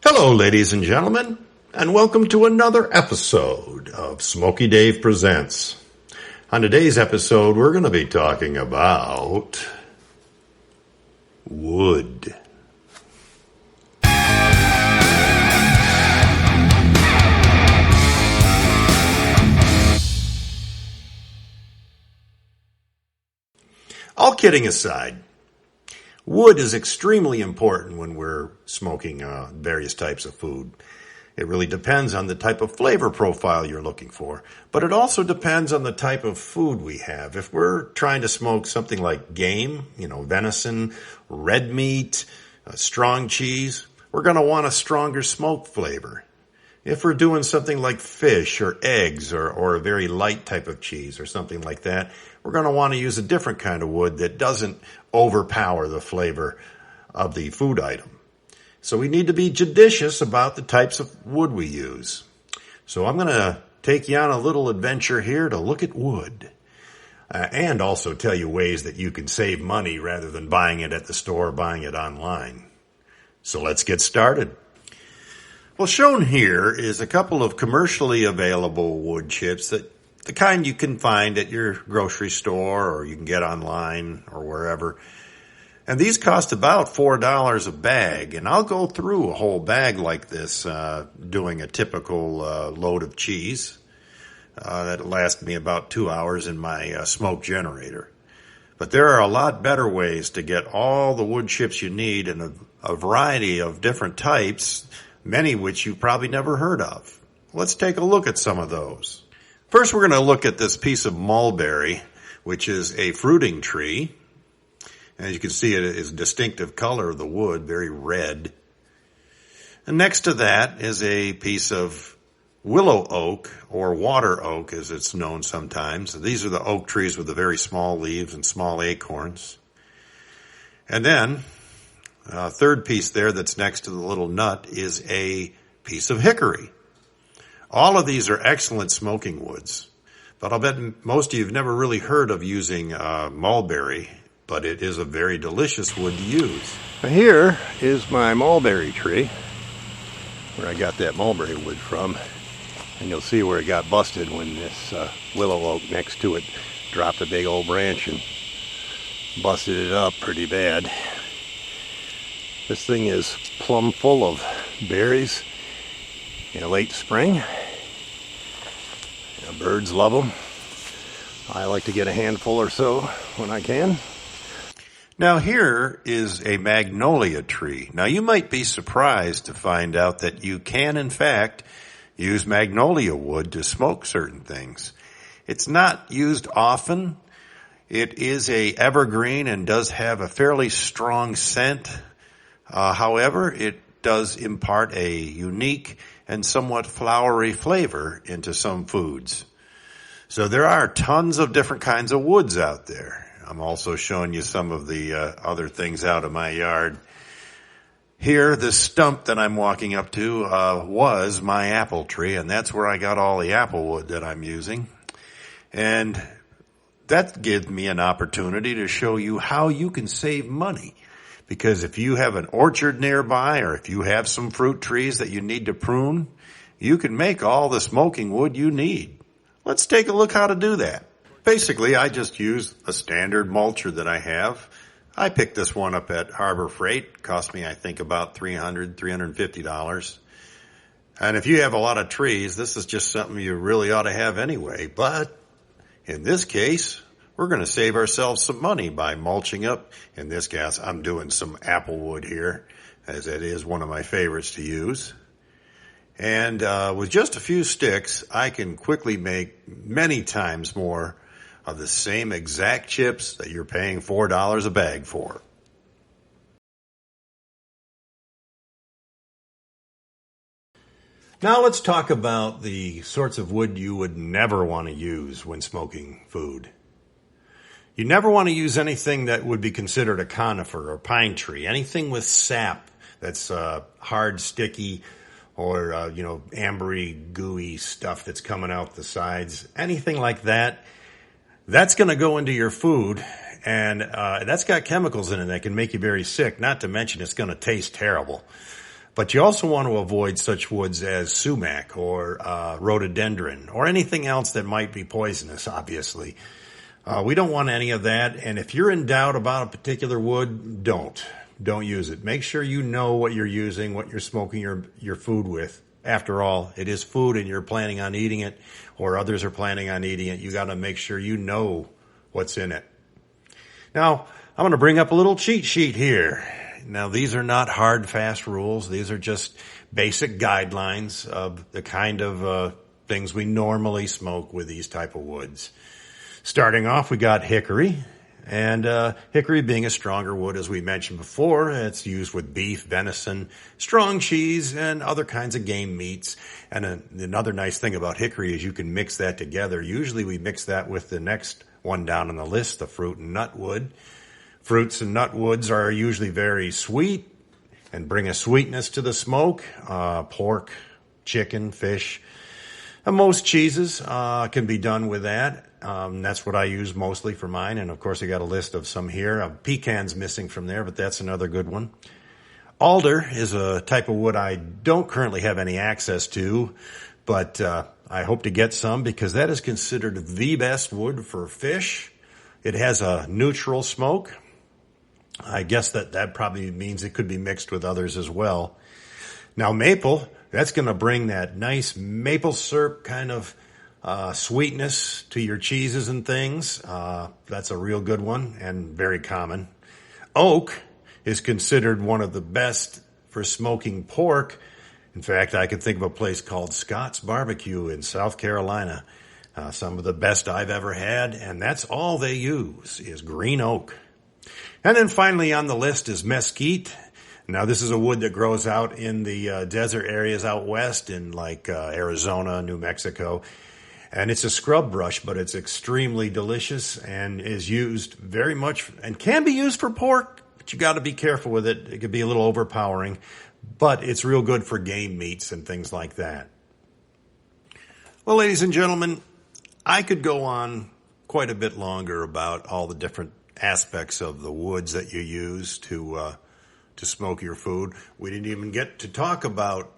Hello, ladies and gentlemen, and welcome to another episode of Smokey Dave Presents. On today's episode, we're going to be talking about wood. All kidding aside, wood is extremely important when we're smoking various types of food. It really depends on the type of flavor profile you're looking for, but it also depends on the type of food we have. If we're trying to smoke something like game, venison, red meat, strong cheese, we're going to want a stronger smoke flavor. If we're doing something like fish or eggs or a very light type of cheese or something like that, we're going to want to use a different kind of wood that doesn't overpower the flavor of the food item. So we need to be judicious about the types of wood we use. So I'm going to take you on a little adventure here to look at wood and also tell you ways that you can save money rather than buying it at the store or buying it online. So let's get started. Well, shown here is a couple of commercially available wood chips, the kind you can find at your grocery store or you can get online or wherever. And these cost about $4 a bag. And I'll go through a whole bag like this doing a typical load of cheese. That'll last me about 2 hours in my smoke generator. But there are a lot better ways to get all the wood chips you need in a variety of different types, many which you've probably never heard of. Let's take a look at some of those. First, we're going to look at this piece of mulberry, which is a fruiting tree. As you can see, it is a distinctive color of the wood, very red. And next to that is a piece of willow oak, or water oak as it's known sometimes. These are the oak trees with the very small leaves and small acorns. And then, a third piece there that's next to the little nut is a piece of hickory. All of these are excellent smoking woods, but I'll bet most of you have never really heard of using mulberry, but it is a very delicious wood to use. Here is my mulberry tree, where I got that mulberry wood from, and you'll see where it got busted when this willow oak next to it dropped a big old branch and busted it up pretty bad. This thing is plumb full of berries in late spring. Birds love them. I like to get a handful or so when I can. Now here is a magnolia tree. Now you might be surprised to find out that you can in fact use magnolia wood to smoke certain things. It's not used often. It is a evergreen and does have a fairly strong scent. However, it does impart a unique and somewhat flowery flavor into some foods. So there are tons of different kinds of woods out there. I'm also showing you some of the other things out of my yard. Here, this stump that I'm walking up to was my apple tree, and that's where I got all the apple wood that I'm using. And that gives me an opportunity to show you how you can save money. Because if you have an orchard nearby or if you have some fruit trees that you need to prune, you can make all the smoking wood you need. Let's take a look how to do that. Basically, I just use a standard mulcher that I have. I picked this one up at Harbor Freight. It cost me, I think, about $350. And if you have a lot of trees, this is just something you really ought to have anyway. But in this case, we're going to save ourselves some money by mulching up. In this case, I'm doing some apple wood here, as it is one of my favorites to use. And with just a few sticks, I can quickly make many times more of the same exact chips that you're paying $4 a bag for. Now let's talk about the sorts of wood you would never want to use when smoking food. You never want to use anything that would be considered a conifer or pine tree, anything with sap that's hard, sticky, or, ambery, gooey stuff that's coming out the sides, anything like that. That's going to go into your food, and that's got chemicals in it that can make you very sick, not to mention it's going to taste terrible. But you also want to avoid such woods as sumac or rhododendron or anything else that might be poisonous, obviously. We don't want any of that. And if you're in doubt about a particular wood, don't use it. Make sure you know what you're using, what you're smoking your food with. After all, it is food and you're planning on eating it, or others are planning on eating it. You got to make sure you know what's in it. Now, I'm going to bring up a little cheat sheet here. Now, these are not hard, fast rules. These are just basic guidelines of the kind of things we normally smoke with these type of woods. Starting off, we got hickory. And hickory being a stronger wood, as we mentioned before, it's used with beef, venison, strong cheese, and other kinds of game meats. And another nice thing about hickory is you can mix that together. Usually we mix that with the next one down on the list, the fruit and nut wood. Fruits and nut woods are usually very sweet and bring a sweetness to the smoke. Pork, chicken, fish, and most cheeses can be done with that. That's what I use mostly for mine. And of course, I got a list of some here. Pecan's missing from there, but that's another good one. Alder is a type of wood I don't currently have any access to, but I hope to get some because that is considered the best wood for fish. It has a neutral smoke. I guess that probably means it could be mixed with others as well. Now, maple, that's going to bring that nice maple syrup kind of sweetness to your cheeses and things. That's a real good one and very common. Oak is considered one of the best for smoking pork. In fact, I can think of a place called Scott's Barbecue in South Carolina. Some of the best I've ever had, and that's all they use is green oak. And then finally on the list is mesquite. Now, this is a wood that grows out in the desert areas out west in like Arizona, New Mexico. And it's a scrub brush, but it's extremely delicious and is used very much and can be used for pork, but you got to be careful with it. It could be a little overpowering, but it's real good for game meats and things like that. Well, ladies and gentlemen, I could go on quite a bit longer about all the different aspects of the woods that you use to smoke your food. We didn't even get to talk about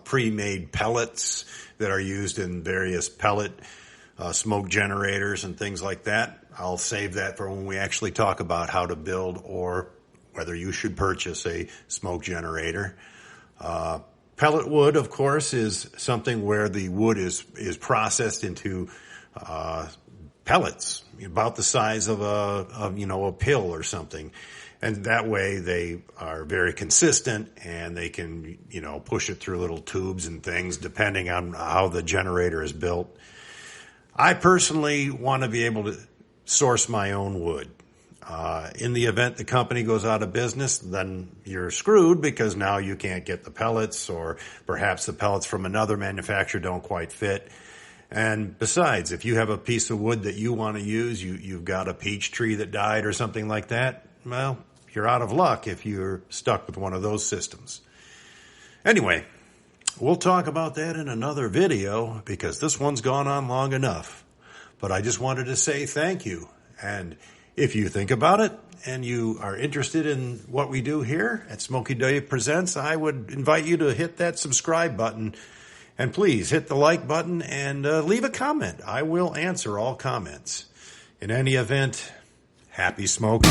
pre-made pellets that are used in various pellet smoke generators and things like that. I'll save that for when we actually talk about how to build or whether you should purchase a smoke generator. Pellet wood, of course, is something where the wood is processed into pellets about the size of a pill or something. And that way they are very consistent and they can, push it through little tubes and things depending on how the generator is built. I personally want to be able to source my own wood. In the event the company goes out of business, then you're screwed because now you can't get the pellets, or perhaps the pellets from another manufacturer don't quite fit. And besides, if you have a piece of wood that you want to use, you've got a peach tree that died or something like that, well, you're out of luck if you're stuck with one of those systems. Anyway, we'll talk about that in another video because this one's gone on long enough. But I just wanted to say thank you. And if you think about it and you are interested in what we do here at Smokey Dave Presents, I would invite you to hit that subscribe button. And please hit the like button and leave a comment. I will answer all comments. In any event, happy smoking.